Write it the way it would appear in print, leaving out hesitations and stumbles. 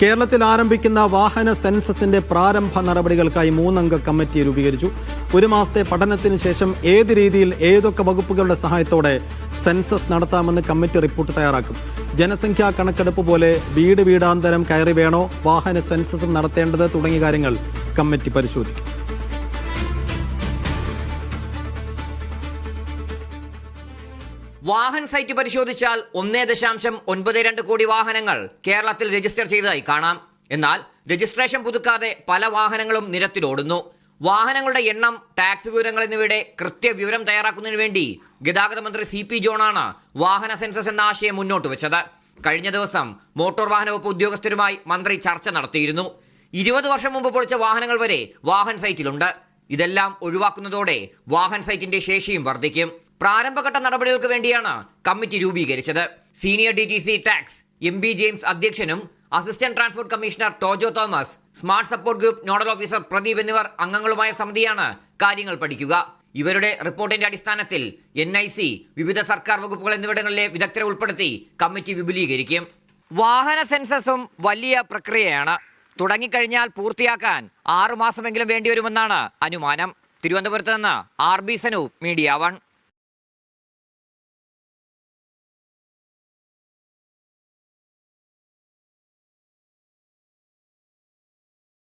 കേരളത്തിൽ ആരംഭിക്കുന്ന വാഹന സെൻസസിന്റെ പ്രാരംഭ നടപടികൾക്കായി 3-അംഗ കമ്മിറ്റി രൂപീകരിച്ചു. ഒരു മാസത്തെ പഠനത്തിന് ശേഷം ഏത് രീതിയിൽ ഏതൊക്കെ വകുപ്പുകളുടെ സഹായത്തോടെ സെൻസസ് നടത്താമെന്ന് കമ്മിറ്റി റിപ്പോർട്ട് തയ്യാറാക്കും. ജനസംഖ്യാ കണക്കെടുപ്പ് പോലെ വീട് വീടാന്തരം കയറി വേണോ വാഹന സെൻസസ് നടത്തേണ്ടത് തുടങ്ങിയ കാര്യങ്ങൾ കമ്മിറ്റി പരിശോധിക്കും. വാഹന സൈറ്റ് പരിശോധിച്ചാൽ 1.92 കോടി വാഹനങ്ങൾ കേരളത്തിൽ രജിസ്റ്റർ ചെയ്തതായി കാണാം. എന്നാൽ രജിസ്ട്രേഷൻ പുതുക്കാതെ പല വാഹനങ്ങളും നിരത്തിലോടുന്നു. വാഹനങ്ങളുടെ എണ്ണം, ടാക്സ് വിവരങ്ങൾ എന്നിവയുടെ കൃത്യവിവരം തയ്യാറാക്കുന്നതിന് വേണ്ടി ഗതാഗത മന്ത്രി CP ജോണാണ് വാഹന സെൻസസ് എന്ന ആശയം മുന്നോട്ട് വെച്ചത്. കഴിഞ്ഞ ദിവസം മോട്ടോർ വാഹന വകുപ്പ് ഉദ്യോഗസ്ഥരുമായി മന്ത്രി ചർച്ച നടത്തിയിരുന്നു. 20 വർഷം മുമ്പ് പൊളിച്ച വാഹനങ്ങൾ വരെ വാഹൻ സൈറ്റിലുണ്ട്. ഇതെല്ലാം ഒഴിവാക്കുന്നതോടെ വാഹൻ സൈറ്റിന്റെ ശേഷിയും വർദ്ധിക്കും. പ്രാരംഭഘട്ട നടപടികൾക്ക് വേണ്ടിയാണ് കമ്മിറ്റി രൂപീകരിച്ചത്. Senior DTC tax MB James അധ്യക്ഷനും assistant transport commissioner Tojo Thomas, smart support group nodal officer Pradeep എന്നിവർ അംഗങ്ങളുമായ സമിതിയാണ് കാര്യങ്ങൾ പഠിക്കുക. ഇവരുടെ റിപ്പോർട്ടിന്റെ അടിസ്ഥാനത്തിൽ NIC, വിവിധ സർക്കാർ വകുപ്പുകൾ എന്നിവിടങ്ങളിലെ വിദഗ്ധരെ ഉൾപ്പെടുത്തി കമ്മിറ്റി വിപുലീകരിക്കും. വാഹന സെൻസസും വലിയ പ്രക്രിയയാണ്. തുടങ്ങിക്കഴിഞ്ഞാൽ പൂർത്തിയാക്കാൻ 6 മാസമെങ്കിലും വേണ്ടിവരുമെന്നാണ് അനുമാനം. തിരുവനന്തപുരത്ത് നിന്ന് RB സനൂപ്, മീഡിയ 1.